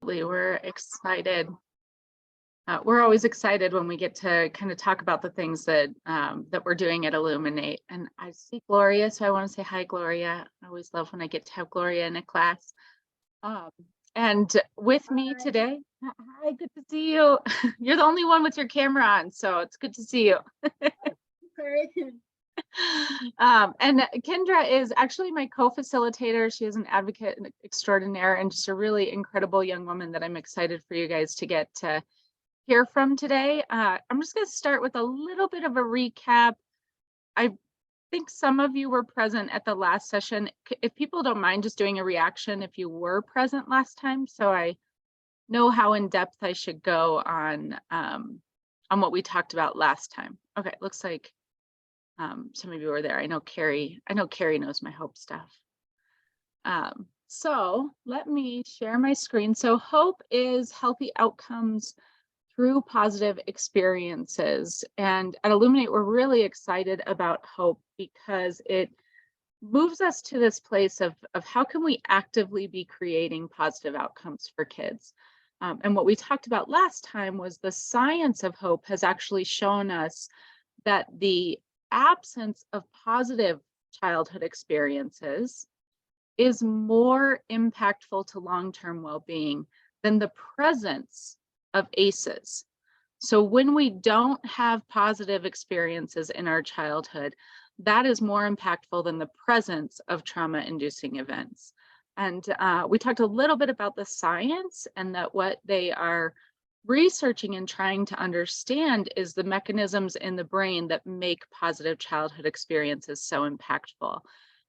Absolutely. We're excited. We're always excited when we get to kind of talk about the things that that we're doing at Illuminate. And I see Gloria, so I want to say hi, Gloria. I always love when I get to have Gloria in a class. Um, and with me today, hi, good to see you. You're the only one with your camera on, so it's good to see you. And Kendra is actually my co-facilitator. She is an advocate extraordinaire and just a really incredible young woman that I'm excited for you guys to get to hear from today. I'm just going to start with a little bit of a recap. I think some of you were present at the last session. If people don't mind just doing a reaction if you were present last time, so I know how in depth I should go on what we talked about last time. Okay, looks like some of you were there. I know Carrie knows my HOPE stuff. So let me share my screen. So HOPE is healthy outcomes through positive experiences. And at Illuminate, we're really excited about HOPE because it moves us to this place of how can we actively be creating positive outcomes for kids. And what we talked about last time was the science of HOPE has actually shown us that the absence of positive childhood experiences is more impactful to long-term well-being than the presence of ACEs. So when we don't have positive experiences in our childhood, that is more impactful than the presence of trauma-inducing events. And we talked a little bit about the science and that what they are researching and trying to understand is the mechanisms in the brain that make positive childhood experiences so impactful.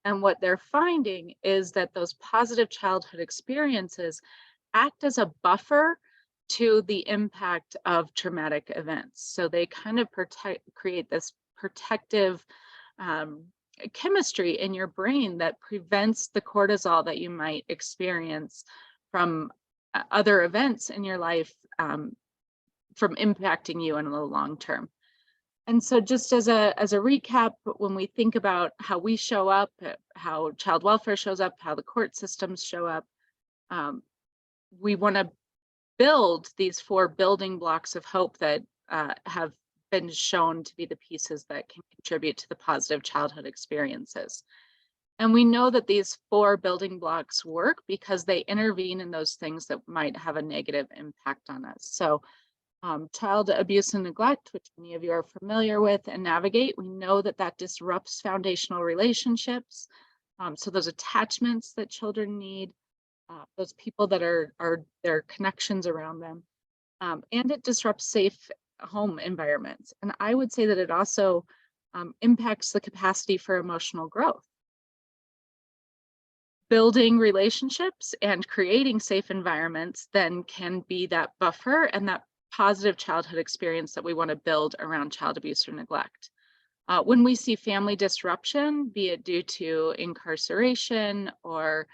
And what they're finding is that those positive childhood experiences act as a buffer to the impact of traumatic events. So they kind of create this protective chemistry in your brain that prevents the cortisol that you might experience from other events in your life from impacting you in the long term. And so just as a recap, when we think about how we show up, how child welfare shows up, how the court systems show up, we want to build these 4 building blocks of HOPE that have been shown to be the pieces that can contribute to the positive childhood experiences. And we know that these 4 building blocks work because they intervene in those things that might have a negative impact on us. So child abuse and neglect, which many of you are familiar with and navigate, we know that that disrupts foundational relationships. So those attachments that children need, those people that are their connections around them, and it disrupts safe home environments. And I would say that it also impacts the capacity for emotional growth. Building relationships and creating safe environments then can be that buffer and that positive childhood experience that we want to build around child abuse or neglect. When we see family disruption, be it due to incarceration or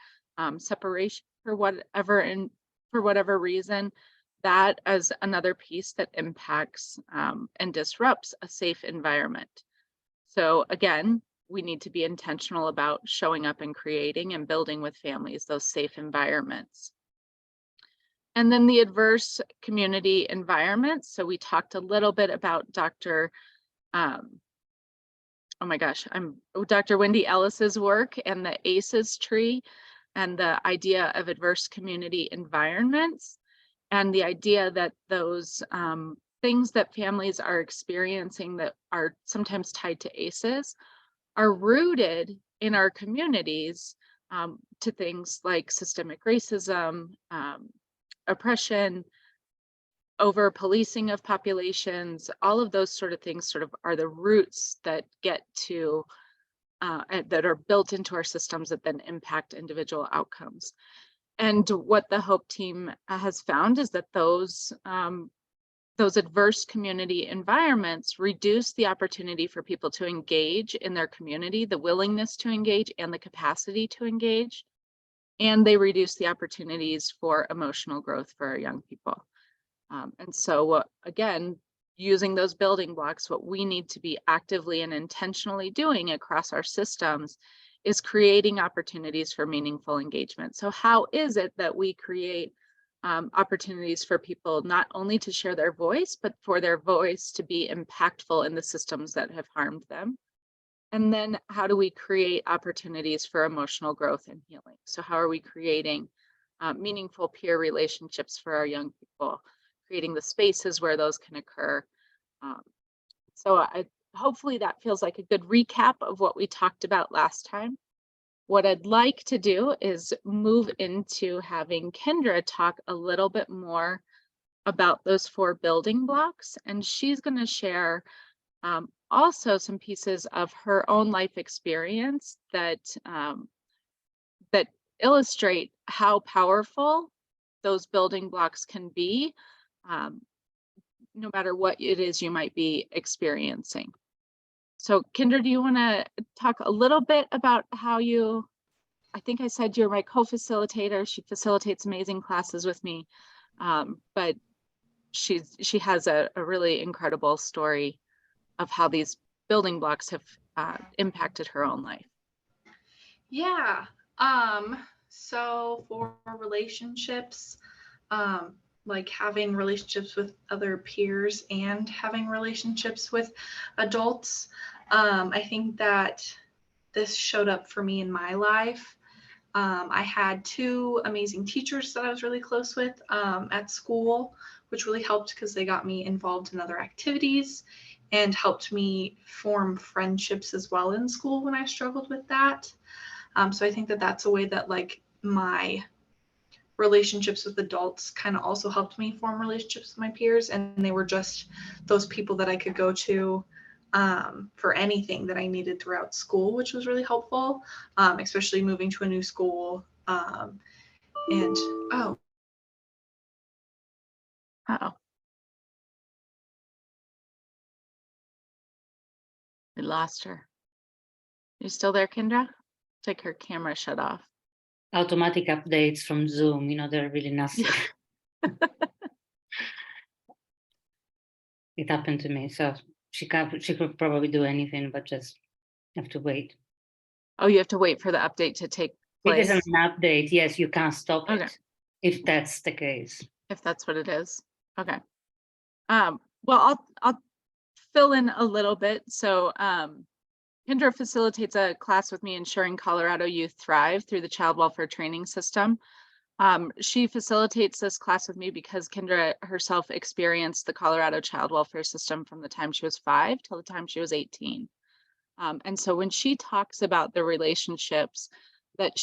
separation for whatever reason, that is another piece that impacts and disrupts a safe environment. So again, we need to be intentional about showing up and creating and building with families those safe environments. And then the adverse community environments. So we talked a little bit about Dr. Wendy Ellis's work and the ACEs tree and the idea of adverse community environments and the idea that those things that families are experiencing that are sometimes tied to ACEs are rooted in our communities to things like systemic racism, oppression, over policing of populations, all of those sort of things sort of are the roots that get to that are built into our systems that then impact individual outcomes. And what the HOPE team has found is that those adverse community environments reduce the opportunity for people to engage in their community, the willingness to engage and the capacity to engage, and they reduce the opportunities for emotional growth for our young people. And so again, using those building blocks, what we need to be actively and intentionally doing across our systems is creating opportunities for meaningful engagement. So how is it that we create opportunities for people not only to share their voice, but for their voice to be impactful in the systems that have harmed them. And then how do we create opportunities for emotional growth and healing? So how are we creating meaningful peer relationships for our young people, creating the spaces where those can occur? Um, hopefully that feels like a good recap of what we talked about last time. What I'd like to do is move into having Kendra talk a little bit more about those 4 building blocks, and she's going to share also some pieces of her own life experience that that illustrate how powerful those building blocks can be, um, no matter what it is you might be experiencing. So Kendra, do you want to talk a little bit about how I think I said you're my co-facilitator. She facilitates amazing classes with me, but she has a really incredible story of how these building blocks have impacted her own life. Yeah. So for relationships, like having relationships with other peers and having relationships with adults, I think that this showed up for me in my life. I had 2 amazing teachers that I was really close with at school, which really helped because they got me involved in other activities and helped me form friendships as well in school when I struggled with that. So I think that that's a way that like my relationships with adults kind of also helped me form relationships with my peers, and they were just those people that I could go to for anything that I needed throughout school, which was really helpful, especially moving to a new school. And oh, Uh-oh. We lost her. You still there, Kendra? It's like her camera shut off. Automatic updates from Zoom, they're really nasty. It happened to me, so she could probably do anything, but just have to wait. Oh, you have to wait for the update to take place. It is an update. Yes, you can't stop Okay. it if that's the case. If that's what it is. Okay. Well, I'll fill in a little bit. So Kendra facilitates a class with me, Ensuring Colorado Youth Thrive through the Child Welfare Training System. She facilitates this class with me because Kendra herself experienced the Colorado child welfare system from the time she was 5 till the time she was 18. And so when she talks about the relationships that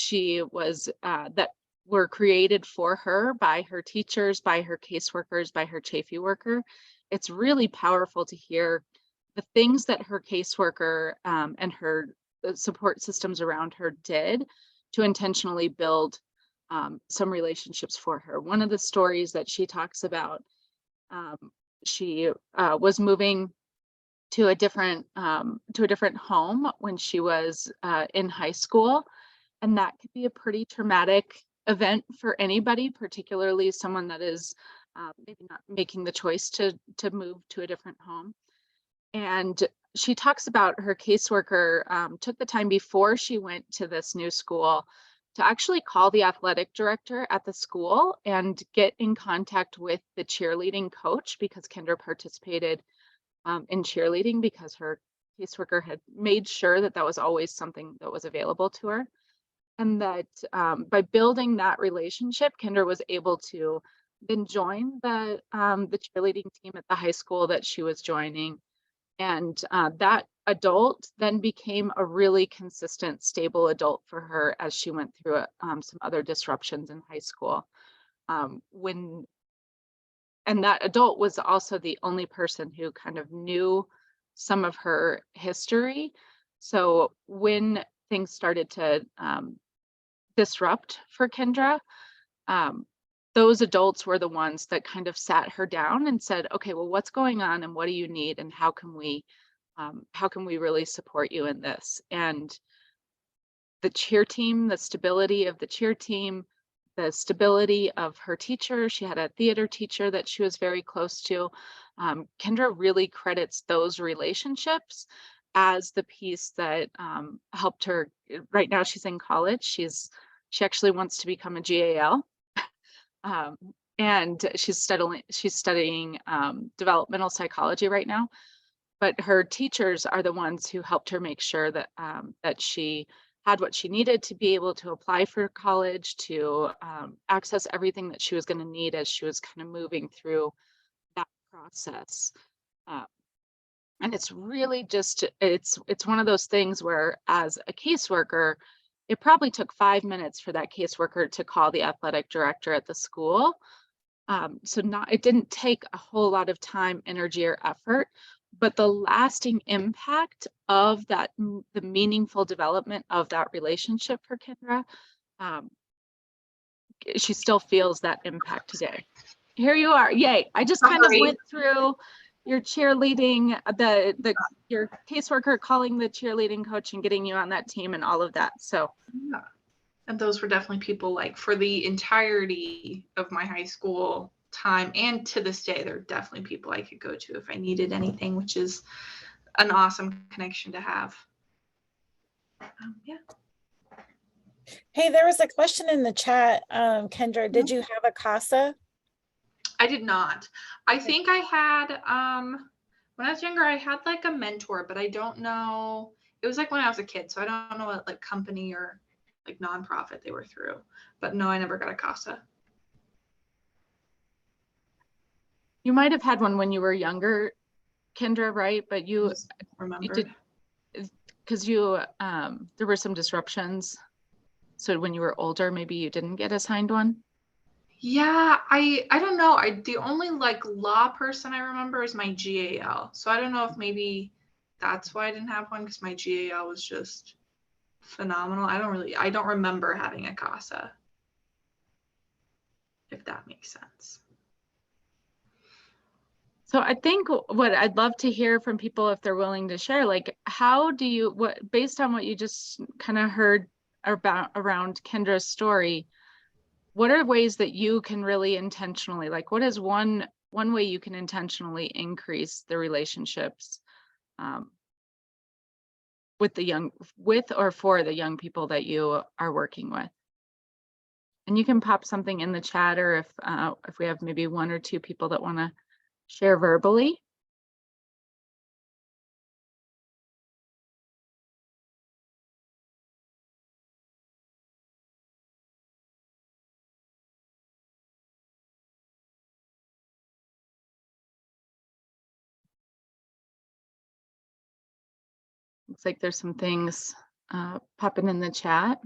that were created for her by her teachers, by her caseworkers, by her Chafee worker, it's really powerful to hear the things that her caseworker and her support systems around her did to intentionally build some relationships for her. One of the stories that she talks about, she was moving to a different home when she was in high school, and that could be a pretty traumatic event for anybody, particularly someone that is maybe not making the choice to move to a different home. And she talks about her caseworker took the time before she went to this new school to actually call the athletic director at the school and get in contact with the cheerleading coach, because Kendra participated in cheerleading because her caseworker had made sure that that was always something that was available to her. And that by building that relationship, Kendra was able to then join the cheerleading team at the high school that she was joining. And that adult then became a really consistent, stable adult for her as she went through some other disruptions in high school. And that adult was also the only person who kind of knew some of her history. So when things started to disrupt for Kendra, those adults were the ones that kind of sat her down and said, okay, well, what's going on and what do you need and how can we really support you in this? And the cheer team, the stability of the cheer team, the stability of her teacher. She had a theater teacher that she was very close to. Kendra really credits those relationships as the piece that helped her. Right now she's in college. She actually wants to become a GAL. and she's studying developmental psychology right now. But her teachers are the ones who helped her make sure that that she had what she needed to be able to apply for college, to access everything that she was going to need as she was kind of moving through that process. Uh, and it's really just it's one of those things where, as a caseworker, it probably took 5 minutes for that caseworker to call the athletic director at the school. So it didn't take a whole lot of time, energy, or effort, but the lasting impact of that, the meaningful development of that relationship for Kendra, she still feels that impact today. Here you are. Yay. I just kind of went through your cheerleading, your caseworker calling the cheerleading coach and getting you on that team and all of that. So yeah. And those were definitely people, like, for the entirety of my high school time, and to this day, they're definitely people I could go to if I needed anything, which is an awesome connection to have. Yeah. Hey, there was a question in the chat, Kendra. Did you have a CASA? I did not. I think I had, when I was younger, I had like a mentor, but I don't know. It was like when I was a kid, so I don't know what like company or like nonprofit they were through. But no, I never got a CASA. you might have had one when you were younger, Kendra, right? But you Remember? Because there were some disruptions. So when you were older, maybe you didn't get assigned one. Yeah, I don't know. The only like law person I remember is my GAL. So I don't know if maybe that's why I didn't have one, because my GAL was just phenomenal. I don't remember having a CASA, if that makes sense. So I think what I'd love to hear from people, if they're willing to share, like, based on what you just kind of heard around Kendra's story, what are ways that you can really intentionally, like, what is one way you can intentionally increase the relationships with or for the young people that you are working with? And you can pop something in the chat, or if we have maybe one or two people that want to share verbally. Looks like there's some things popping in the chat.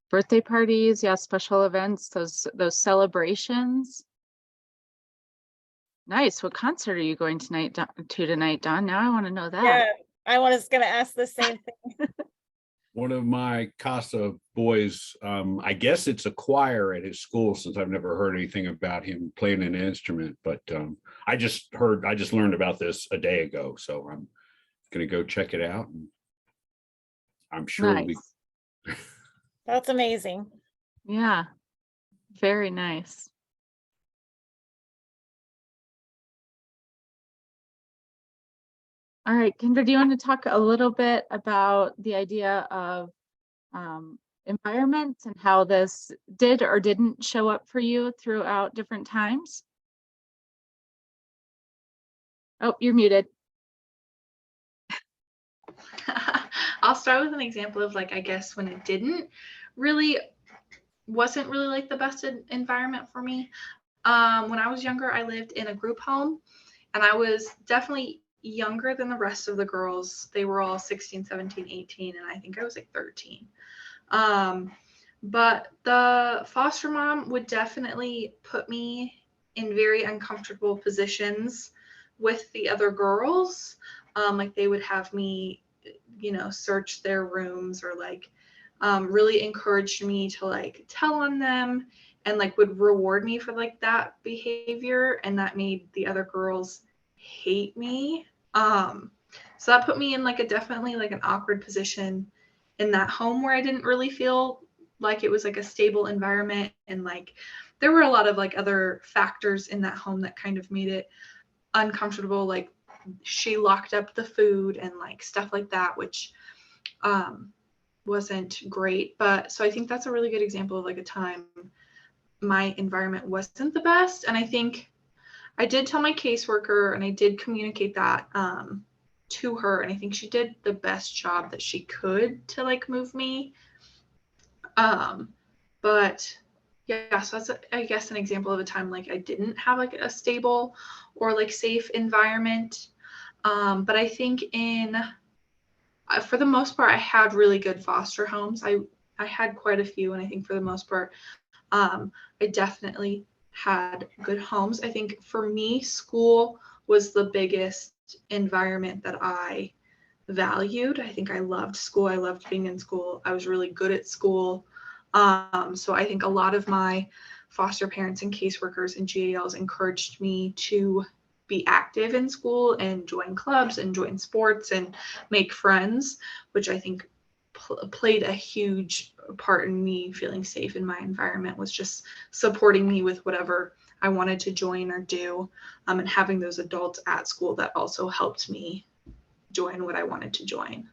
Birthday parties, yeah, special events, those celebrations. Nice. What concert are you going tonight, Don? Now I want to know that. Yeah, I was going to ask the same thing. One of my CASA boys, I guess it's a choir at his school, since I've never heard anything about him playing an instrument, but I just learned about this a day ago, so I'm gonna go check it out. And I'm sure Nice. That's amazing. Yeah, very nice. All right, Kendra, do you want to talk a little bit about the idea of environments and how this did or didn't show up for you throughout different times? Oh, you're muted. I'll start with an example of, like, I guess when it wasn't really like the best environment for me. When I was younger, I lived in a group home, and I was definitely younger than the rest of the girls. They were all 16, 17, 18, and I think I was like 13. But the foster mom would definitely put me in very uncomfortable positions with the other girls. Like, they would have me, search their rooms, or like really encouraged me to like tell on them, and like would reward me for like that behavior, and that made the other girls hate me. So that put me in like definitely like an awkward position in that home, where I didn't really feel like it was like a stable environment, and like there were a lot of like other factors in that home that kind of made it uncomfortable. Like, she locked up the food and like stuff like that, which wasn't great. But so I think that's a really good example of like a time my environment wasn't the best. And I think I did tell my caseworker and I did communicate that to her. And I think she did the best job that she could to like move me. But yeah, so that's, I guess, an example of a time like I didn't have like a stable or like safe environment. But I think for the most part, I had really good foster homes. I had quite a few, and I think for the most part, I definitely had good homes. I think for me, school was the biggest environment that I valued. I think I loved school. I loved being in school. I was really good at school. So I think a lot of my foster parents and caseworkers and GALs encouraged me to be active in school and join clubs and join sports and make friends, which I think played a huge part in me feeling safe in my environment, was just supporting me with whatever I wanted to join or do, and having those adults at school that also helped me join what I wanted to join.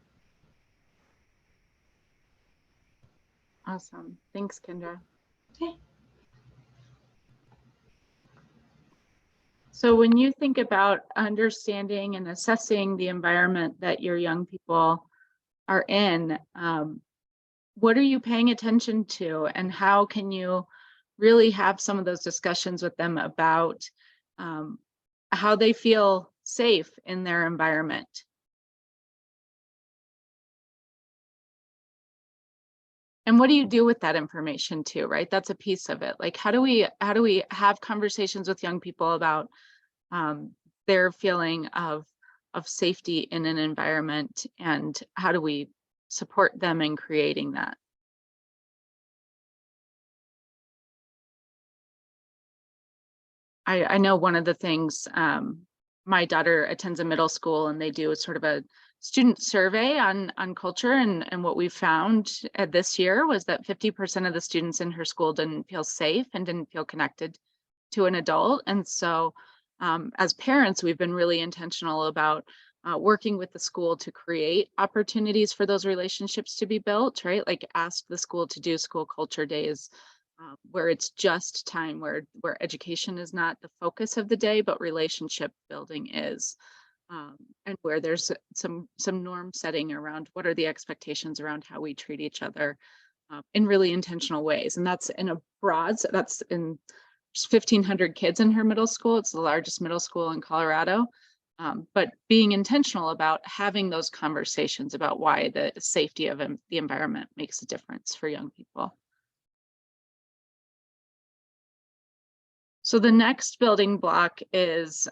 Awesome. Thanks, Kendra. Okay. So when you think about understanding and assessing the environment that your young people are in, what are you paying attention to, and how can you really have some of those discussions with them about how they feel safe in their environment? And what do you do with that information too, right? That's a piece of it. Like, how do we have conversations with young people about their feeling of safety in an environment, and how do we support them in creating that? I know one of the things, my daughter attends a middle school, and they do sort of a student survey on culture, and what we found this year was that 50% of the students in her school didn't feel safe and didn't feel connected to an adult. And so as parents, we've been really intentional about working with the school to create opportunities for those relationships to be built, right? Like ask the school to do school culture days where it's just time, where education is not the focus of the day, but relationship building is. And where there's some norm setting around what are the expectations around how we treat each other in really intentional ways. And that's in a broad, so that's in 1,500 kids in her middle school. It's the largest middle school in Colorado. But being intentional about having those conversations about why the safety of the environment makes a difference for young people. So the next building block is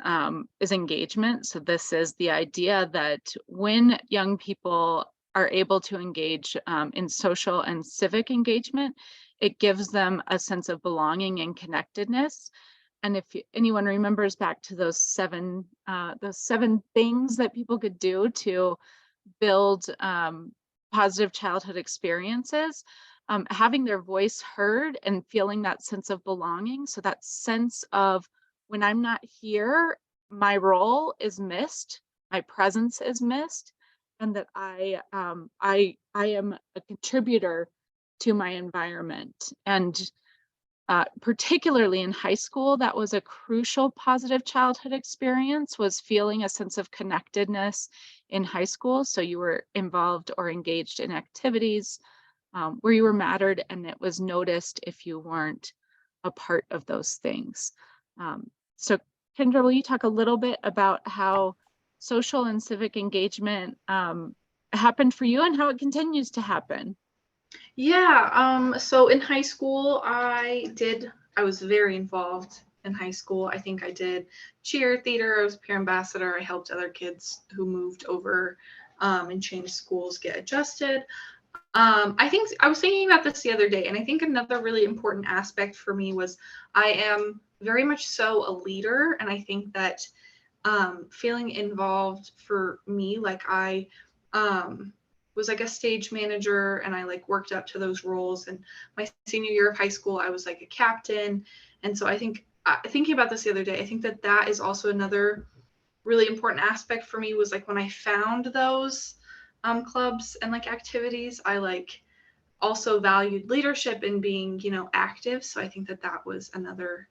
engagement. So this is the idea that when young people are able to engage in social and civic engagement, it gives them a sense of belonging and connectedness. And if anyone remembers back to those seven things that people could do to build positive childhood experiences, having their voice heard and feeling that sense of belonging. So that sense of when I'm not here, my role is missed, my presence is missed, and that I am a contributor to my environment. And particularly in high school, that was a crucial positive childhood experience, was feeling a sense of connectedness in high school. So you were involved or engaged in activities where you were mattered, and it was noticed if you weren't a part of those things. So Kendra, will you talk a little bit about how social and civic engagement happened for you and how it continues to happen? Yeah, so in high school, I was very involved in high school. I think I did cheer, theater, I was peer ambassador. I helped other kids who moved over and changed schools get adjusted. I think I was thinking about this the other day, and I think another really important aspect for me was I am very much so a leader, and I think that feeling involved for me, like I was like a stage manager, and I like worked up to those roles. And my senior year of high school, I was like a captain. And so I think thinking about this the other day, I think that that is also another really important aspect for me, was like when I found those clubs and like activities. I like also valued leadership and being, you know, active. So I think that that was another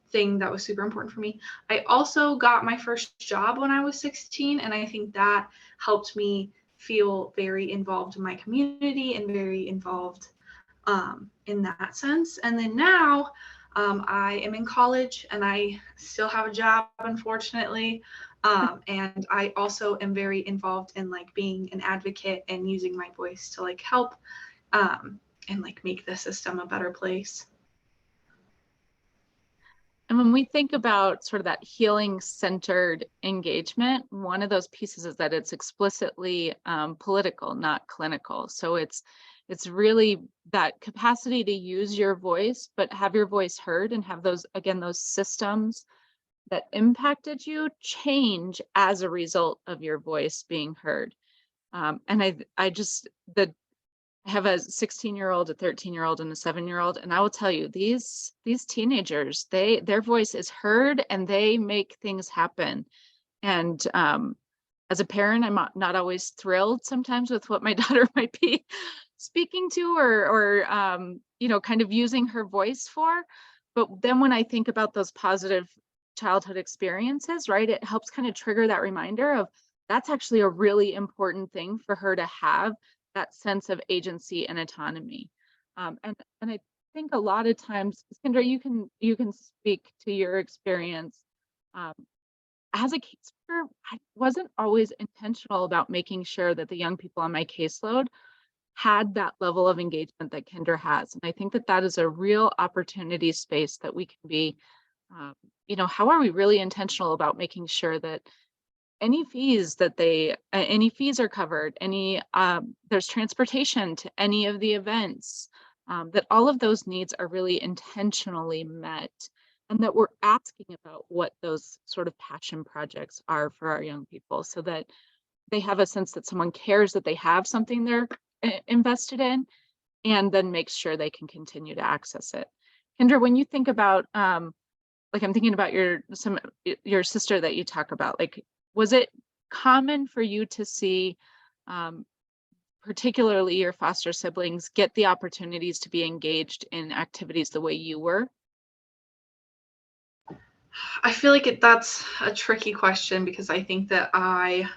thing that was super important for me. I also got my first job when I was 16, and I think that helped me feel very involved in my community and very involved in that sense. And then now I am in college and I still have a job, unfortunately. And I also am very involved in like being an advocate and using my voice to like help and like make the system a better place. And when we think about sort of that healing centered engagement, one of those pieces is that it's explicitly political, not clinical. So it's really that capacity to use your voice, but have your voice heard and have those, again, those systems that impacted you change as a result of your voice being heard. And I have a 16-year-old, a 13-year-old, and a 7-year-old, and I will tell you, these teenagers, their voice is heard and they make things happen. And as a parent, I'm not always thrilled sometimes with what my daughter might be speaking to or you know, kind of using her voice for. But then when I think about those positive childhood experiences, right, it helps kind of trigger that reminder of that's actually a really important thing for her to have, that sense of agency and autonomy. And I think a lot of times, Kendra, you can speak to your experience. As a caseworker, I wasn't always intentional about making sure that the young people on my caseload had that level of engagement that Kendra has. And I think that that is a real opportunity space that we can be, you know, how are we really intentional about making sure that any fees are covered, there's transportation to any of the events, that all of those needs are really intentionally met, and that we're asking about what those sort of passion projects are for our young people, so that they have a sense that someone cares that they have something they're invested in, and then makes sure they can continue to access it. Kendra, when you think about, like I'm thinking about your sister that you talk about, like, was it common for you to see, particularly your foster siblings, get the opportunities to be engaged in activities the way you were? I feel like that's a tricky question because I think that I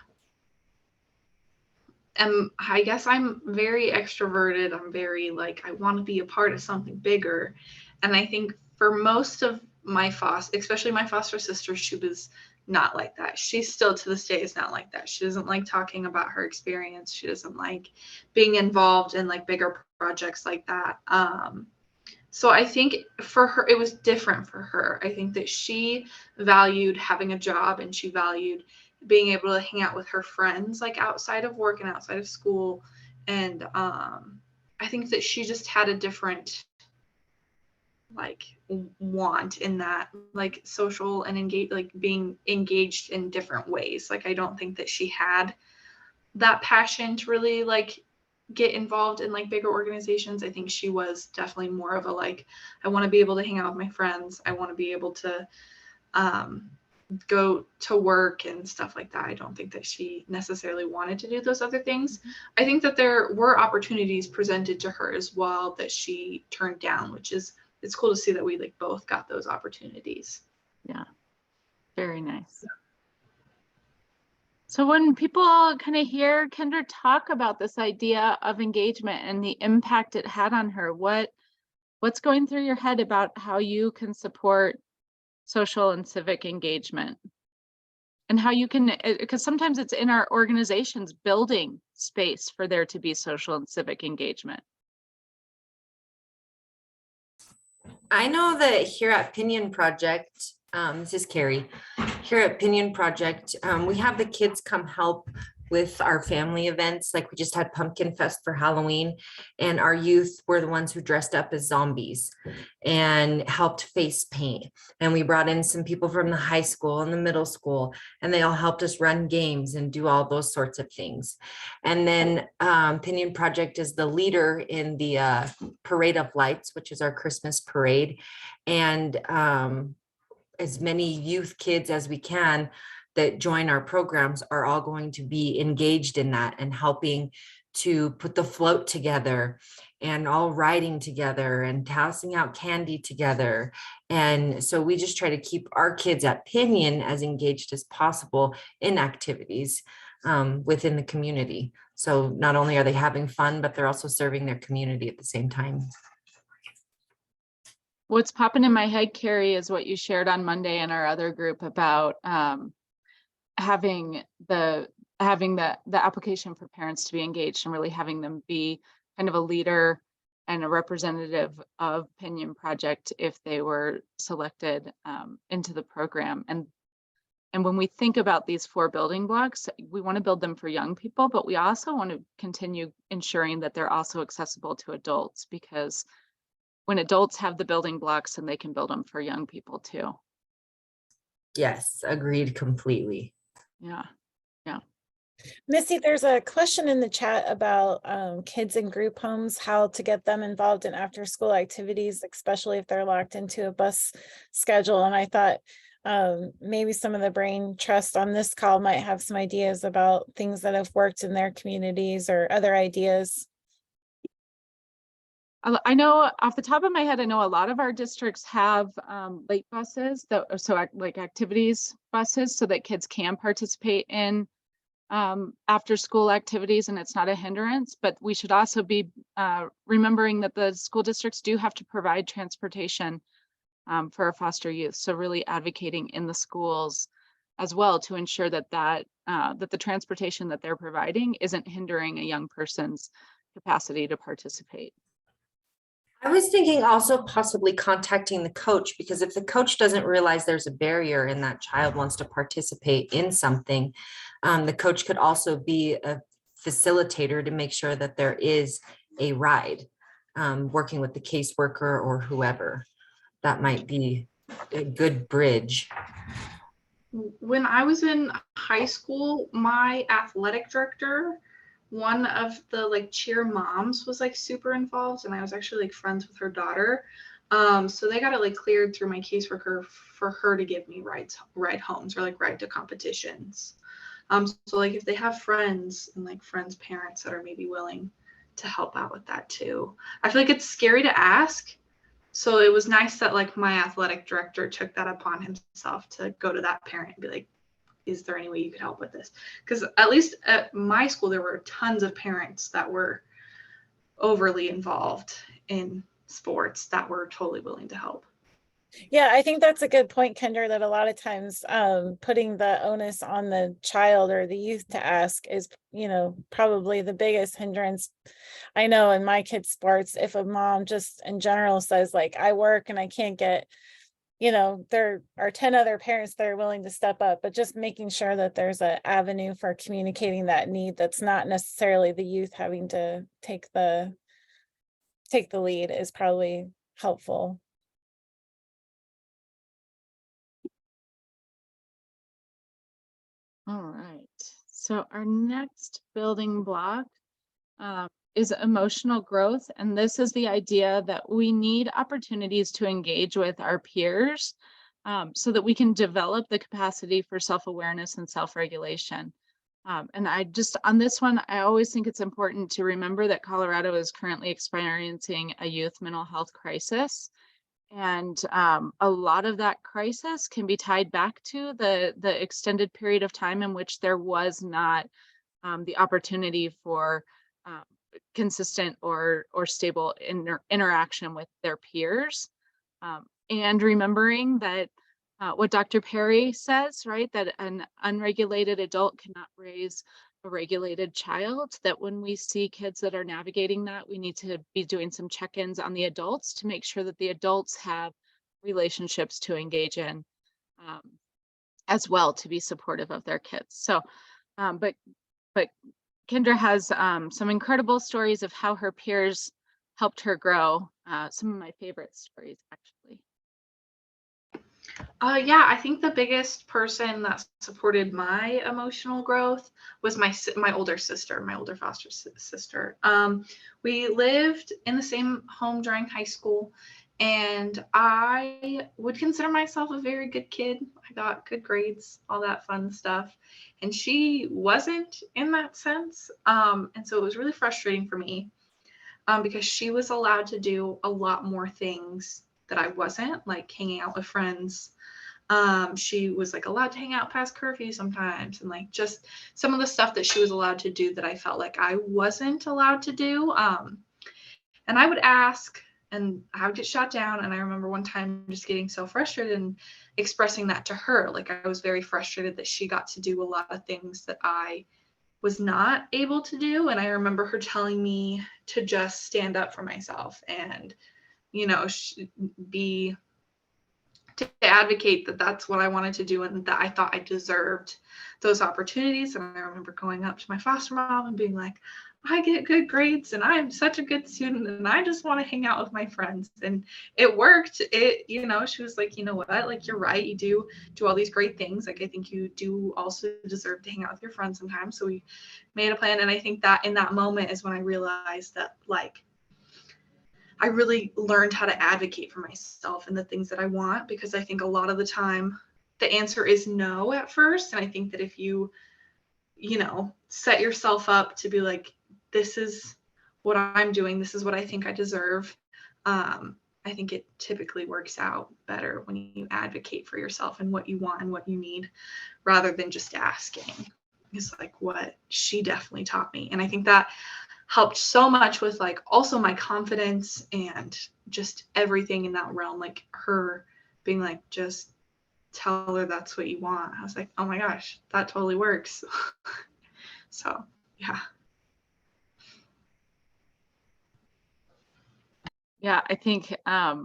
guess I'm very extroverted. I'm very like, I want to be a part of something bigger. And I think for most of my especially my foster sister, she was not like that. She still to this day is not like that. She doesn't like talking about her experience. She doesn't like being involved in like bigger projects like that. So I think for her, it was different for her. I think that she valued having a job and she valued being able to hang out with her friends, like outside of work and outside of school. And I think that she just had a different like want in that, like social and engage, like being engaged in different ways. Like, I don't think that she had that passion to really like get involved in like bigger organizations. I think she was definitely more of a like, I want to be able to hang out with my friends. I want to be able to go to work and stuff like that. I don't think that she necessarily wanted to do those other things. I think that there were opportunities presented to her as well that she turned down, which is, it's cool to see that we like both got those opportunities. Yeah, very nice. So when people kind of hear Kendra talk about this idea of engagement and the impact it had on her, what's going through your head about how you can support social and civic engagement? And how you can, because sometimes it's in our organizations building space for there to be social and civic engagement. I know that here at Pinion Project, this is Carrie, here at Pinion Project, we have the kids come help with our family events. Like we just had Pumpkin Fest for Halloween, and our youth were the ones who dressed up as zombies and helped face paint. And we brought in some people from the high school and the middle school, and they all helped us run games and do all those sorts of things. And then Pinion Project is the leader in the Parade of Lights, which is our Christmas parade. And as many youth kids as we can that join our programs are all going to be engaged in that and helping to put the float together and all riding together and passing out candy together. And so we just try to keep our kids at Pinion as engaged as possible in activities within the community. So not only are they having fun, but they're also serving their community at the same time. What's popping in my head, Carrie, is what you shared on Monday in our other group about having the application for parents to be engaged and really having them be kind of a leader and a representative of Pinion Project if they were selected into the program. And when we think about these 4 building blocks, we want to build them for young people, but we also want to continue ensuring that they're also accessible to adults, because when adults have the building blocks, and they can build them for young people too. Yes, agreed completely. Yeah. Missy, there's a question in the chat about kids in group homes, how to get them involved in after school activities, especially if they're locked into a bus schedule. And I thought maybe some of the brain trust on this call might have some ideas about things that have worked in their communities or other ideas. I know off the top of my head, I know a lot of our districts have late buses, like activities buses, so that kids can participate in after school activities, and it's not a hindrance. But we should also be remembering that the school districts do have to provide transportation for our foster youth. So really advocating in the schools as well to ensure that the transportation that they're providing isn't hindering a young person's capacity to participate. I was thinking also possibly contacting the coach, because if the coach doesn't realize there's a barrier and that child wants to participate in something, the coach could also be a facilitator to make sure that there is a ride, working with the caseworker or whoever. That might be a good bridge. When I was in high school, my athletic director, one of the like cheer moms, was like super involved, and I was actually like friends with her daughter. So they got it like cleared through my caseworker for her to give me ride homes or like ride to competitions. So like if they have friends and like friends' parents that are maybe willing to help out with that too. I feel like it's scary to ask. So it was nice that like my athletic director took that upon himself to go to that parent and be like, is there any way you could help with this? Because at least at my school, there were tons of parents that were overly involved in sports that were totally willing to help. Yeah, I think that's a good point, Kendra, that a lot of times putting the onus on the child or the youth to ask is, probably the biggest hindrance. I know in my kids' sports, if a mom just in general says like, I work and I can't get, there are 10 other parents that are willing to step up, but just making sure that there's an avenue for communicating that need that's not necessarily the youth having to take the lead is probably helpful. All right. So our next building block is emotional growth. And this is the idea that we need opportunities to engage with our peers so that we can develop the capacity for self-awareness and self-regulation. And on this one, I always think it's important to remember that Colorado is currently experiencing a youth mental health crisis. And a lot of that crisis can be tied back to the extended period of time in which there was not the opportunity for consistent or stable interaction with their peers. And remembering that what Dr. Perry says, right, that an unregulated adult cannot raise a regulated child, that when we see kids that are navigating that, we need to be doing some check-ins on the adults to make sure that the adults have relationships to engage in as well, to be supportive of their kids. So, but Kendra has some incredible stories of how her peers helped her grow. Some of my favorite stories, actually. Yeah, I think the biggest person that supported my emotional growth was my older sister, my older foster sister. We lived in the same home during high school, And I would consider myself a very good kid. I got good grades, all that fun stuff. And she wasn't in that sense. And so it was really frustrating for me because she was allowed to do a lot more things that I wasn't, like hanging out with friends. She was like allowed to hang out past curfew sometimes, and like just some of the stuff that she was allowed to do that I felt like I wasn't allowed to do. And I would ask, and I would get shot down. And I remember one time just getting so frustrated and expressing that to her. Like I was very frustrated that she got to do a lot of things that I was not able to do. And I remember her telling me to just stand up for myself and, you know, to advocate that that's what I wanted to do and that I thought I deserved those opportunities. And I remember going up to my foster mom and being like, I get good grades and I'm such a good student and I just want to hang out with my friends. And it worked. She was like, you know what, like, you're right. You do all these great things. Like, I think you do also deserve to hang out with your friends sometimes. So we made a plan. And I think that in that moment is when I realized that, like, I really learned how to advocate for myself and the things that I want, because I think a lot of the time the answer is no at first. And I think that if you set yourself up to be like, this is what I'm doing, this is what I think I deserve, I think it typically works out better when you advocate for yourself and what you want and what you need, rather than just asking. Is like what she definitely taught me. And I think that helped so much with like also my confidence and just everything in that realm. Like her being like, just tell her that's what you want. I was like, oh my gosh, that totally works. So yeah. Yeah, I think, a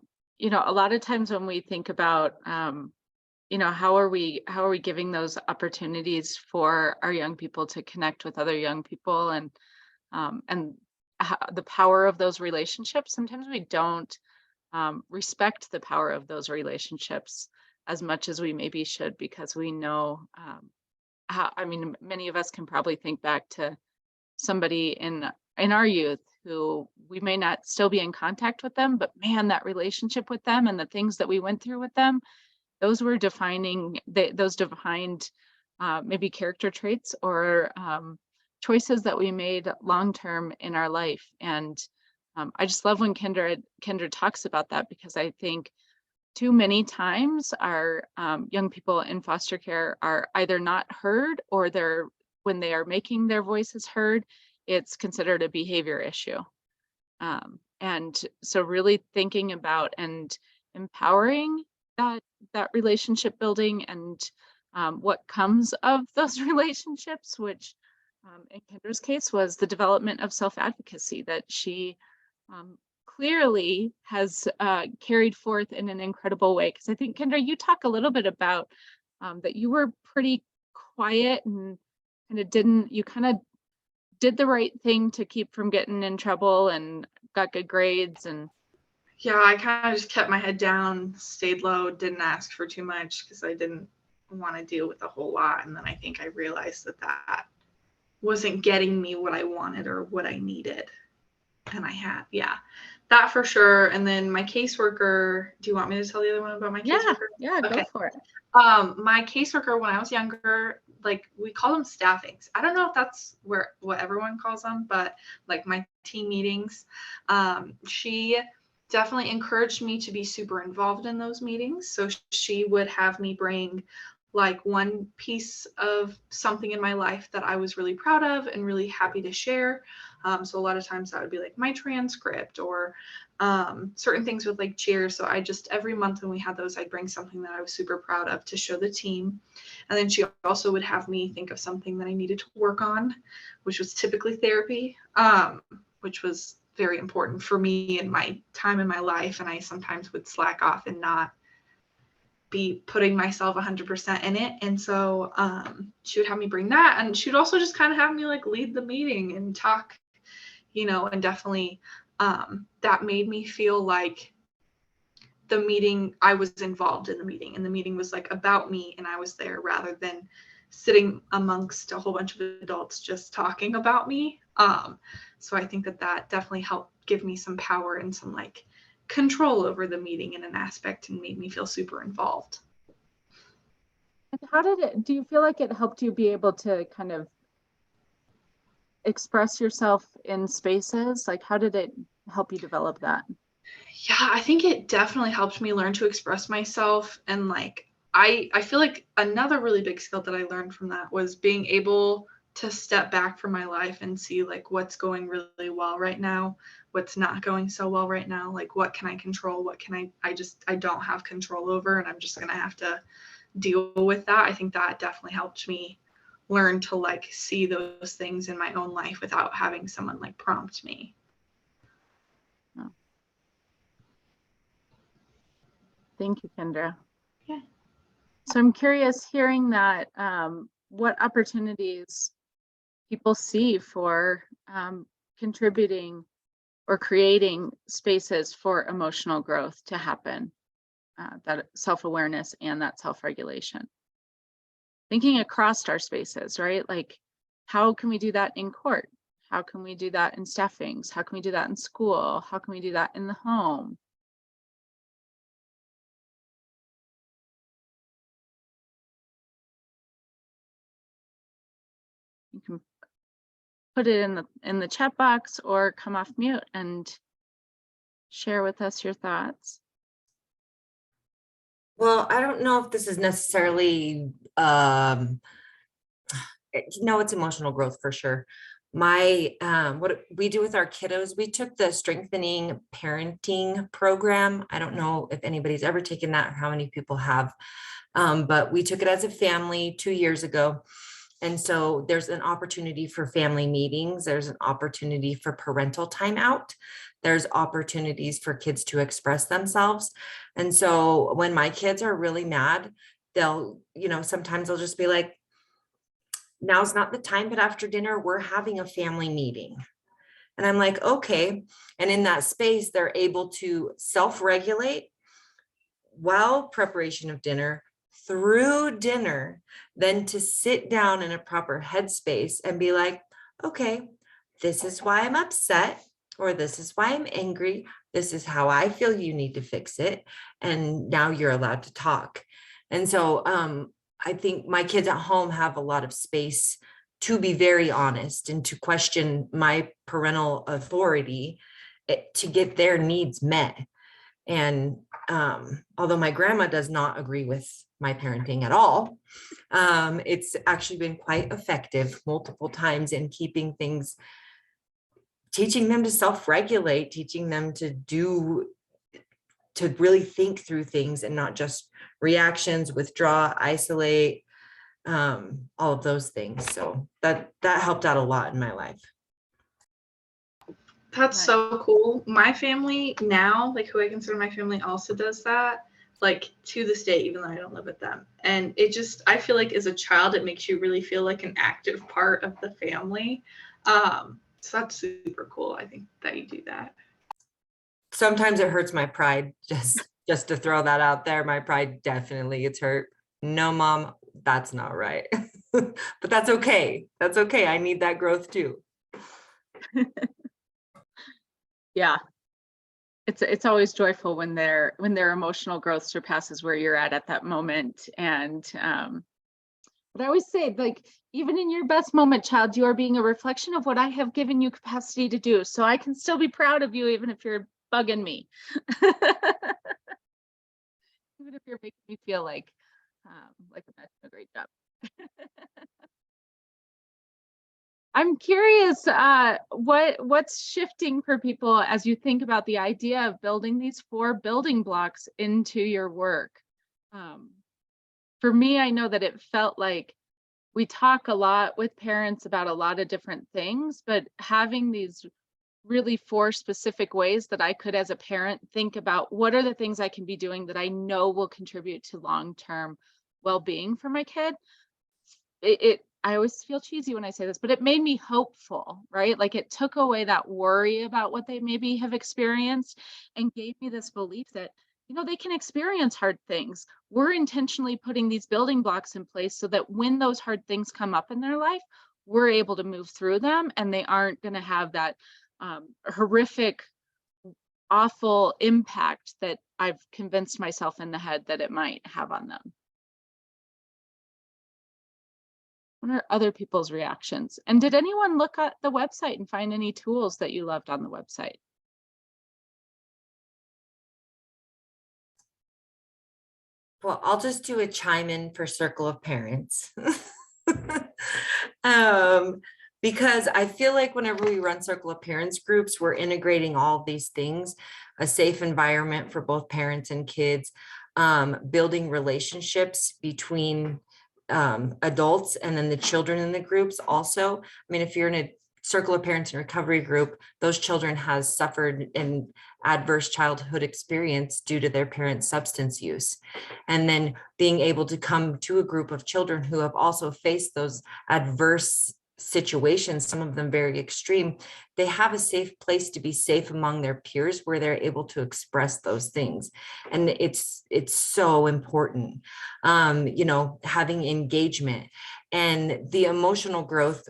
lot of times when we think about, how are we giving those opportunities for our young people to connect with other young people, and the power of those relationships, sometimes we don't respect the power of those relationships as much as we maybe should, because we know many of us can probably think back to somebody in our youth who we may not still be in contact with them, but man, that relationship with them and the things that we went through with them, those were those defined maybe character traits or choices that we made long term in our life. And I just love when Kendra talks about that, because I think too many times our young people in foster care are either not heard, or when they are making their voices heard, it's considered a behavior issue. And so really thinking about and empowering that relationship building and what comes of those relationships, which in Kendra's case was the development of self-advocacy that she clearly has carried forth in an incredible way. Because I think, Kendra, you talk a little bit about that you were pretty quiet and kind of did the right thing to keep from getting in trouble and got good grades. And Yeah, I kind of just kept my head down, stayed low, didn't ask for too much because I didn't want to deal with a whole lot. And then I think I realized that wasn't getting me what I wanted or what I needed. And I had, yeah, that for sure. And then my caseworker, do you want me to tell the other one about my caseworker? Yeah, okay. Go for it. My caseworker, when I was younger, like we call them staffings. I don't know if that's what everyone calls them, but like my team meetings, she definitely encouraged me to be super involved in those meetings. So she would have me bring like one piece of something in my life that I was really proud of and really happy to share. So a lot of times that would be like my transcript or certain things with like cheers. So I just, every month when we had those, I'd bring something that I was super proud of to show the team. And then she also would have me think of something that I needed to work on, which was typically therapy, which was very important for me in my time in my life. And I sometimes would slack off and not be putting myself 100% in it. And so she would have me bring that. And she would also just kind of have me like lead the meeting and talk, and definitely that made me feel like the meeting, I was involved in the meeting, and the meeting was like about me and I was there, rather than sitting amongst a whole bunch of adults just talking about me. So I think that definitely helped give me some power and some like control over the meeting in an aspect and made me feel super involved. And how do you feel like it helped you be able to kind of express yourself in spaces? Like, how did it help you develop that? Yeah, I think it definitely helped me learn to express myself. And like, I feel like another really big skill that I learned from that was being able to step back from my life and see like what's going really well right now, what's not going so well right now, like what can I control, what can I don't have control over, and I'm just gonna have to deal with that. I think that definitely helped me learn to like see those things in my own life without having someone like prompt me. Oh. Thank you, Kendra. Yeah. So I'm curious, hearing that, what opportunities people see for contributing or creating spaces for emotional growth to happen, that self-awareness and that self-regulation. Thinking across our spaces, right? Like, how can we do that in court? How can we do that in staffings? How can we do that in school? How can we do that in the home? You can put it in the chat box or come off mute and share with us your thoughts. Well, I don't know if this is necessarily, no, it's emotional growth for sure. What we do with our kiddos, we took the strengthening parenting program. I don't know if anybody's ever taken that or how many people have, but we took it as a family 2 years ago. And so there's an opportunity for family meetings. There's an opportunity for parental time out. There's opportunities for kids to express themselves. And so when my kids are really mad, they'll, sometimes they'll just be like, now's not the time, but after dinner, we're having a family meeting. And I'm like, okay. And in that space, they're able to self-regulate while preparation of dinner, through dinner, then to sit down in a proper headspace and be like, okay, this is why I'm upset, or this is why I'm angry. This is how I feel you need to fix it. And now you're allowed to talk. And so I think my kids at home have a lot of space to be very honest and to question my parental authority to get their needs met. And although my grandma does not agree with my parenting at all, it's actually been quite effective multiple times in keeping things, teaching them to self-regulate, teaching them to really think through things and not just reactions, withdraw, isolate, all of those things. So that helped out a lot in my life. That's Nice. so cool. My family now, like who I consider my family, also does that, like to this day, even though I don't live with them. And it just, I feel like as a child, it makes you really feel like an active part of the family. So that's super cool. I think that you do that. Sometimes it hurts my pride, just to throw that out there. My pride definitely gets hurt. No, Mom, that's not right. But that's okay. That's okay. I need that growth too. Yeah. It's always joyful when their emotional growth surpasses where you're at that moment. And but I always say, like, even in your best moment, child, you are being a reflection of what I have given you capacity to do. So I can still be proud of you, even if you're bugging me. Even if you're making me feel like I'm not doing a great job. I'm curious, what's shifting for people as you think about the idea of building these 4 building blocks into your work? For me, I know that it felt like we talk a lot with parents about a lot of different things, but having these really 4 specific ways that I could, as a parent, think about what are the things I can be doing that I know will contribute to long-term well-being for my kid. I always feel cheesy when I say this, but it made me hopeful, right? Like, it took away that worry about what they maybe have experienced and gave me this belief that, they can experience hard things. We're intentionally putting these building blocks in place so that when those hard things come up in their life, we're able to move through them and they aren't going to have that horrific awful impact that I've convinced myself in the head that it might have on them. What are other people's reactions? And did anyone look at the website and find any tools that you loved on the website? Well, I'll just do a chime in for Circle of Parents. Because I feel like whenever we run Circle of Parents groups, we're integrating all these things, a safe environment for both parents and kids, building relationships between adults and then the children in the groups also. I mean, if you're in a Circle of Parents and Recovery group, those children has suffered an adverse childhood experience due to their parents' substance use. And then being able to come to a group of children who have also faced those adverse situations, some of them very extreme, they have a safe place to be safe among their peers where they're able to express those things. And it's so important, you know, having engagement and the emotional growth,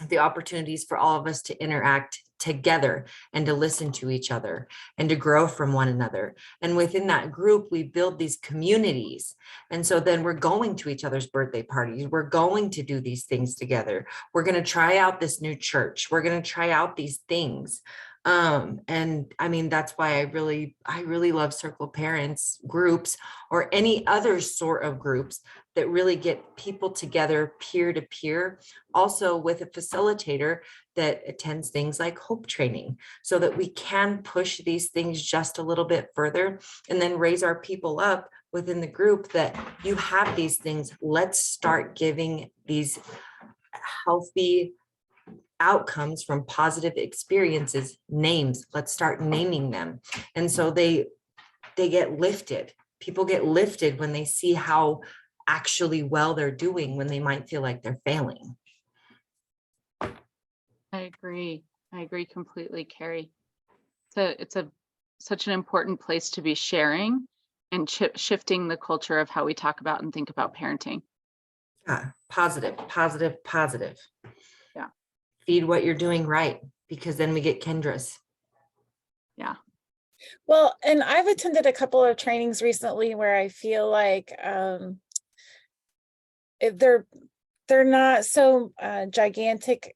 the opportunities for all of us to interact together and to listen to each other and to grow from one another. And within that group, we build these communities. And so then we're going to each other's birthday parties. We're going to do these things together. We're going to try out this new church. We're going to try out these things. And I mean, that's why I really love Circle Parents groups or any other sort of groups that really get people together peer to peer, also with a facilitator that attends things like hope training so that we can push these things just a little bit further and then raise our people up within the group that you have these things. Let's start giving these healthy outcomes from positive experiences names. Let's start naming them. And so they get lifted. People get lifted when they see how actually well they're doing when they might feel like they're failing. I agree completely, Carrie. It's such an important place to be sharing and shifting the culture of how we talk about and think about parenting. Yeah, positive. Yeah. Feed what you're doing right, because then we get Kendra's. Yeah. Well, and I've attended a couple of trainings recently where I feel like if they're not so gigantic.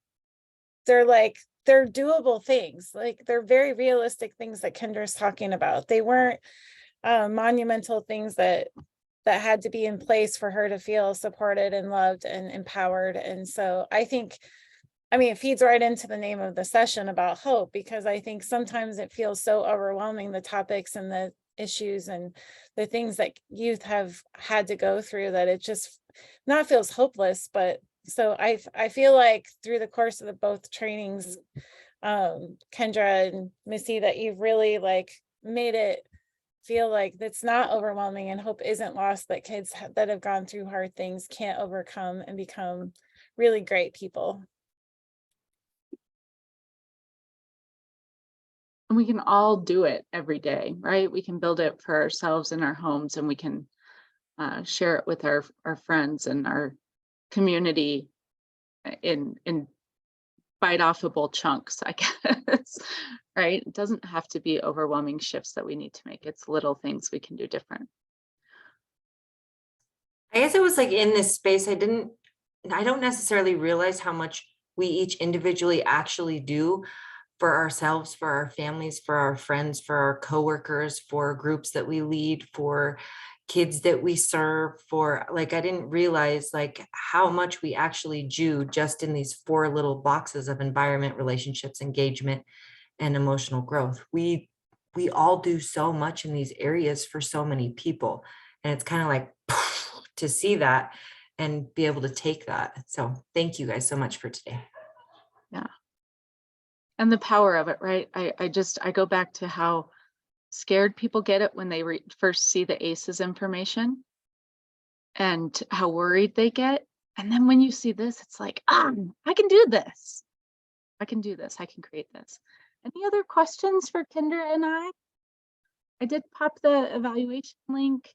They're doable things. Like they're very realistic things that Kendra's talking about. They weren't monumental things that had to be in place for her to feel supported and loved and empowered. And so I think, I mean, it feeds right into the name of the session about hope, because I think sometimes it feels so overwhelming, the topics and the issues and the things that youth have had to go through, that it just not feels hopeless. But so I feel like through the course of the both trainings, Kendra and Missy, that you've really like made it feel like it's not overwhelming and hope isn't lost, that kids that have gone through hard things can't overcome and become really great people. And we can all do it every day, right? We can build it for ourselves in our homes, and we can share it with our friends and our community in bite-offable chunks, I guess, right? It doesn't have to be overwhelming shifts that we need to make. It's little things we can do different. I guess it was like in this space, I don't necessarily realize how much we each individually actually do for ourselves, for our families, for our friends, for our coworkers, for groups that we lead, for kids that we serve, for like, I didn't realize like how much we actually do just in these 4 little boxes of environment, relationships, engagement, and emotional growth. We all do so much in these areas for so many people. And it's kind of like to see that and be able to take that. So thank you guys so much for today. Yeah. And the power of it, right? I go back to how scared people get it when they first see the ACEs information and how worried they get. And then when you see this, it's like, I can do this. I can do this. I can create this. Any other questions for Kendra and I? I did pop the evaluation link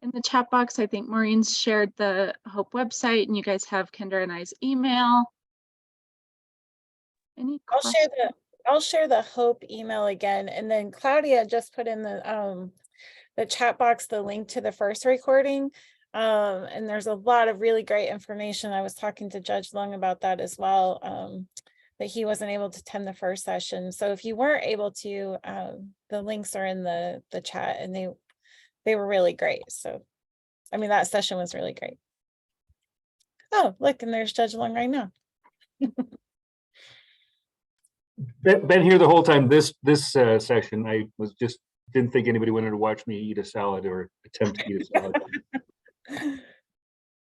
in the chat box. I think Maureen's shared the Hope website, and you guys have Kendra and I's email. Any questions? I'll share the Hope email again, and then Claudia just put in the chat box the link to the first recording. And there's a lot of really great information. I was talking to Judge Lung about that as well, that he wasn't able to attend the first session. So if you weren't able to, the links are in the chat, and they were really great. So, I mean, that session was really great. Oh, look, and there's Judge Lung right now. Been here the whole time. This session, I was just didn't think anybody wanted to watch me eat a salad or attempt to eat a salad.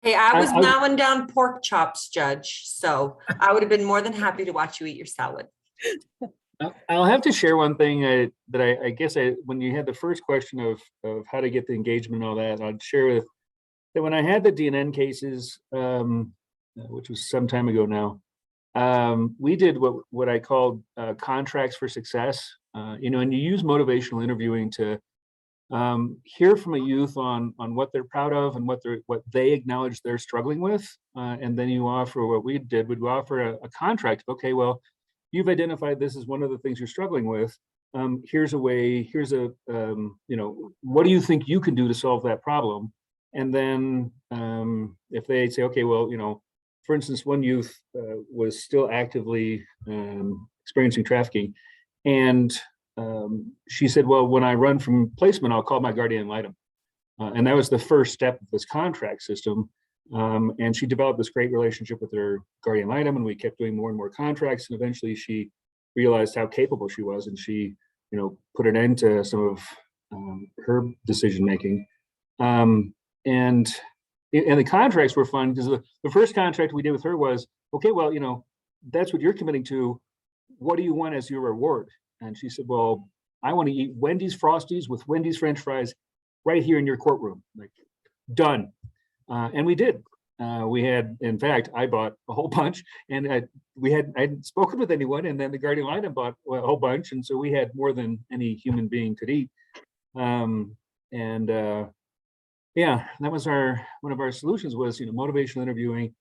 Hey, I was I- mowing down pork chops, Judge, so I would have been more than happy to watch you eat your salad. I'll have to share one thing that I guess when you had the first question of how to get the engagement and all that, I'd share with that when I had the DNN cases, which was some time ago now, we did what I called contracts for success. You know, and you use motivational interviewing to hear from a youth on what they're proud of and what they acknowledge they're struggling with, and then you offer what we did. We'd offer a contract. Okay, well, you've identified this as one of the things you're struggling with. Here's a way. Here's a you know, what do you think you can do to solve that problem? And then if they say, okay, well, you know, for instance, one youth was still actively experiencing trafficking, and she said, well, when I run from placement, I'll call my guardian ad litem. And that was the first step of this contract system. And she developed this great relationship with her guardian ad litem, and we kept doing more and more contracts. And eventually she realized how capable she was, and she, you know, put an end to some of her decision making. And the contracts were fun because the first contract we did with her was, okay, well, you know, that's what you're committing to. What do you want as your reward? And she said, well, I want to eat Wendy's Frosties with Wendy's French fries right here in your courtroom. Like, done. And we did. We had, in fact, I bought a whole bunch, and I hadn't spoken with anyone, and then the guardian ad litem bought a whole bunch, and so we had more than any human being could eat. Yeah, that was one of our solutions was, you know, motivational interviewing.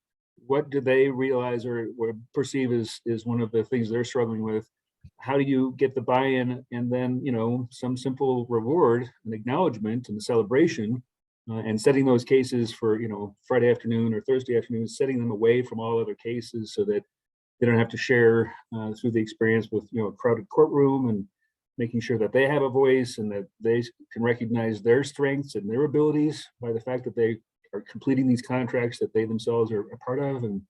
What do they realize or perceive as one of the things they're struggling with? How do you get the buy-in, and then, you know, some simple reward and acknowledgement and the celebration, and setting those cases for, you know, Friday afternoon or Thursday afternoon, setting them away from all other cases so that they don't have to share through the experience with, you know, a crowded courtroom, and making sure that they have a voice and that they can recognize their strengths and their abilities by the fact that they are completing these contracts that they themselves are a part of. And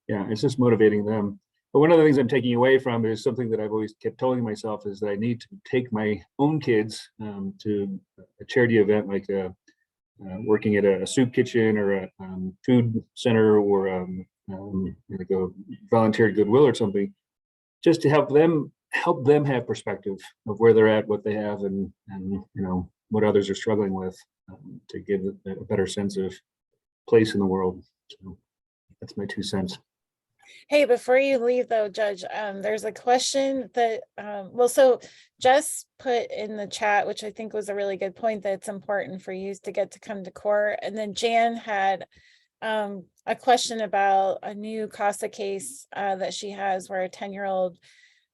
yeah, it's just motivating them. But one of the things I'm taking away from is something that I've always kept telling myself is that I need to take my own kids to a charity event, like working at a soup kitchen or a food center, or like a volunteer Goodwill or something, just to help them have perspective of where they're at, what they have, and you know, what others are struggling with, to give a better sense of place in the world. So that's my 2 cents. Hey, before you leave though, Judge, there's a question that, well, so Jess put in the chat, which I think was a really good point, that it's important for youth to get to come to court. And then Jan had a question about a new CASA case that she has where it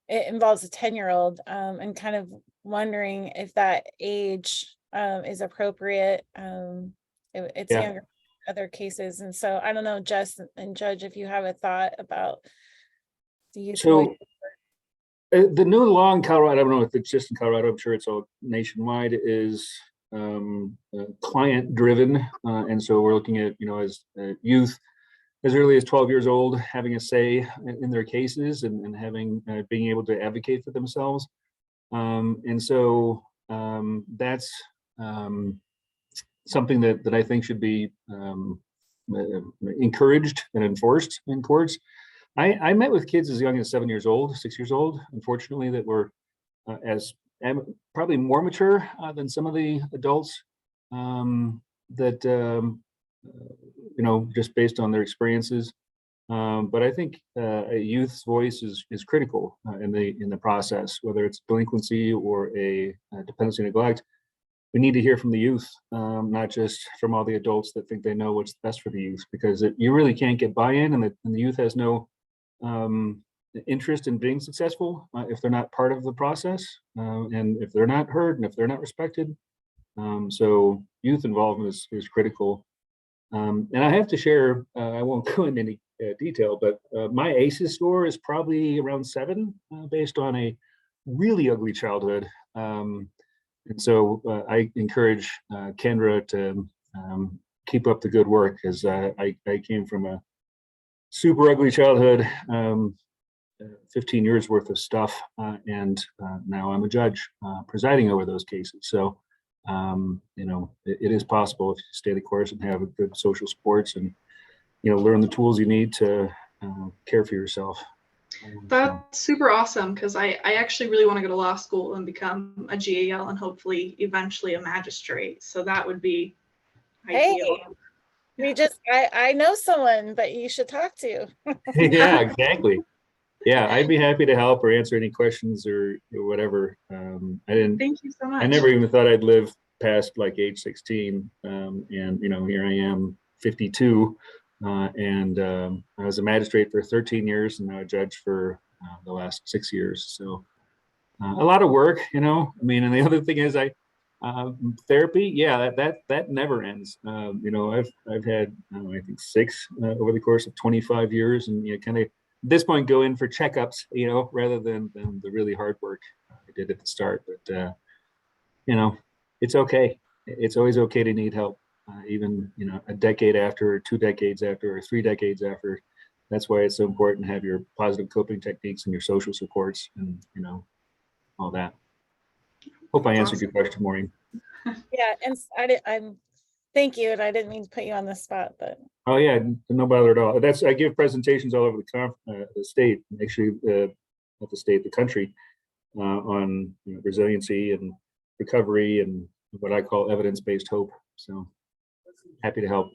involves a 10-year-old, and kind of wondering if that age is appropriate. It's Yeah. younger other cases. And so I don't know, Jess and Judge, if you have a thought about the youth. So the new law in Colorado, I don't know if it's just in Colorado, I'm sure it's all nationwide, is client driven. And so we're looking at, you know, as youth as early as 12 years old, having a say in their cases, and having being able to advocate for themselves. And so that's something that I think should be encouraged and enforced in courts. I met with kids as young as 7 years old, 6 years old, unfortunately, that were probably more mature than some of the adults, that you know, just based on their experiences. But I think a youth's voice is critical in the process, whether it's delinquency or a dependency neglect. We need to hear from the youth, not just from all the adults that think they know what's best for the youth, because you really can't get buy-in, and the youth has no interest in being successful if they're not part of the process, and if they're not heard and if they're not respected. So youth involvement is critical. And I have to share, I won't go into any detail, but my ACEs score is probably around 7 based on a really ugly childhood. And so I encourage Kendra to keep up the good work, because I came from a super ugly childhood, 15 years worth of stuff, and now I'm a judge presiding over those cases. So, you know, it is possible if you stay the course and have a good social supports and, you know, learn the tools you need to care for yourself. That's super awesome, because I actually really want to go to law school and become a GAL and hopefully eventually a magistrate. So that would be Hey, ideal. I know someone that you should talk to. Yeah, exactly. Yeah, I'd be happy to help or answer any questions or whatever. Thank you so much. I never even thought I'd live past like age 16. And, you know, here I am 52. And I was a magistrate for 13 years and now a judge for the last 6 years. So a lot of work, you know. I mean, and the other thing is therapy, yeah, that never ends. You know, I've had, I think 6 over the course of 25 years, and you know, kind of at this point go in for checkups, you know, rather than the really hard work I did at the start. But you know, it's okay. It's always okay to need help, even, you know, a decade after, or 2 decades after, or 3 decades after. That's why it's so important to have your positive coping techniques and your social supports, and you know, all that. Hope I answered your question, Maureen. Yeah, and I'm thank you, and I didn't mean to put you on the spot, but Oh yeah, no bother at all. I give presentations all over the state, actually, not the state, the country, on, you know, resiliency and recovery and what I call evidence-based hope. So happy to help.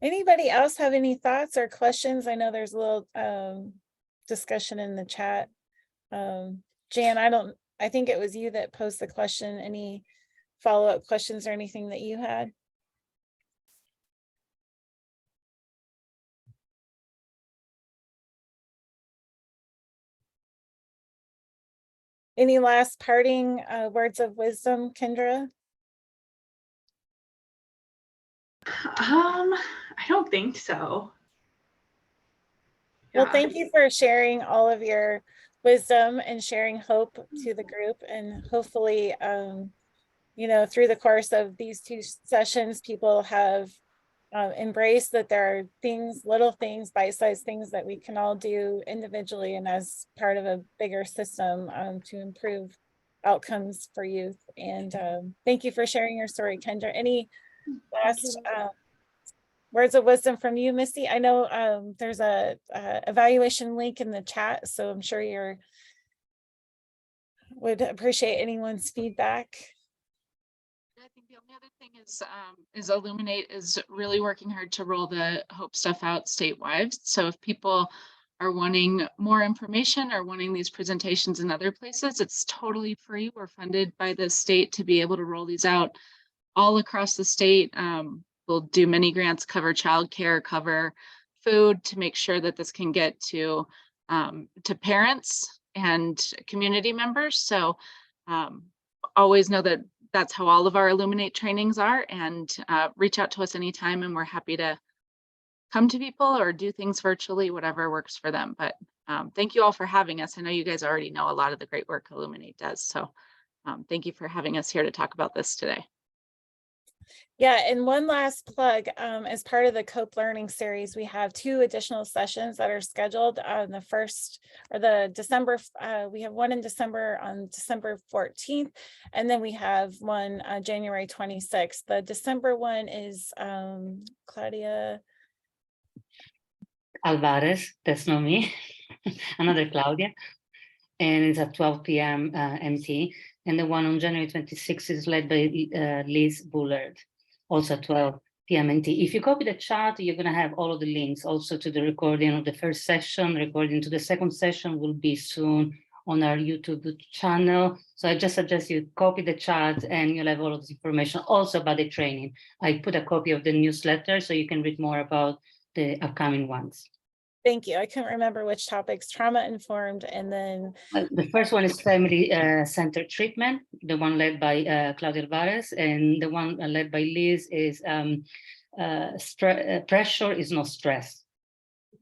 anybody else have any thoughts or questions? I know there's a little discussion in the chat. Jan, I think it was you that posed the question. Any follow-up questions or anything that you had? Any last parting words of wisdom, Kendra? I don't think so. Well, Yeah. thank you for sharing all of your wisdom and sharing hope to the group. And hopefully, you know, through the course of these 2 sessions, people have embraced that there are things, little things, bite-sized things that we can all do individually and as part of a bigger system to improve outcomes for youth. And thank you for sharing your story, Kendra. Any last words of wisdom from you, Missy? I know there's a evaluation link in the chat, so I'm sure you're would appreciate anyone's feedback. I think the only other thing is Illuminate is really working hard to roll the Hope stuff out statewide. So if people are wanting more information or wanting these presentations in other places, it's totally free. We're funded by the state to be able to roll these out all across the state. We'll do many grants, cover childcare, cover food, to make sure that this can get to parents and community members. So always know that that's how all of our Illuminate trainings are, and reach out to us anytime, and we're happy to come to people or do things virtually, whatever works for them. But thank you all for having us. I know you guys already know a lot of the great work Illuminate does. So thank you for having us here to talk about this today. Yeah, and one last plug, as part of the COPE Learning Series, we have 2 additional sessions that are scheduled on the 1st or the December. We have one in December on December 14th, and then we have one January 26th. The December one is Claudia Alvarez, that's not me, another Claudia, and it's at 12 p.m. MT. And the one on January 26th is led by Liz Bullard, also at 12 p.m. MT. If you copy the chart, you're going to have all of the links also to the recording of the first session. Recording to the second session will be soon on our YouTube channel. So I just suggest you copy the chart and you'll have all of this information also about the training. I put a copy of the newsletter so you can read more about the upcoming ones. Thank you. I couldn't remember which topics, trauma informed, and then, The first one is family centered treatment, the one led by Claudia Alvarez, and the one led by Liz is pressure is not stress.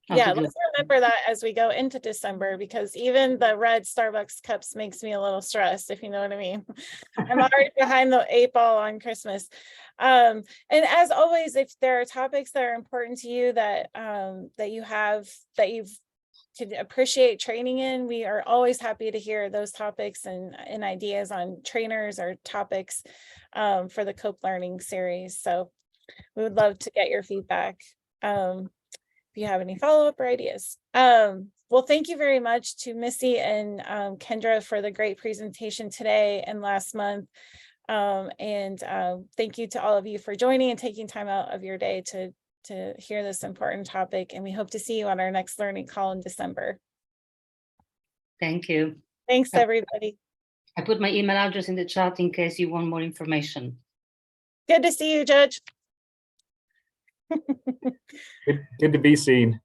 How yeah, to do- let's remember that as we go into December, because even the red Starbucks cups makes me a little stressed, if you know what I mean. I'm already behind the 8 ball on Christmas. And as always, if there are topics that are important to you that you've could appreciate training in, we are always happy to hear those topics and ideas on trainers or topics for the COPE Learning series. So we would love to get your feedback if you have any follow-up or ideas. Well, thank you very much to Missy and Kendra for the great presentation today and last month. Thank you to all of you for joining and taking time out of your day to hear this important topic. And we hope to see you on our next learning call in December. Thank you. Thanks, everybody. I put my email address in the chat in case you want more information. Good to see you, Judge. Good to be seen.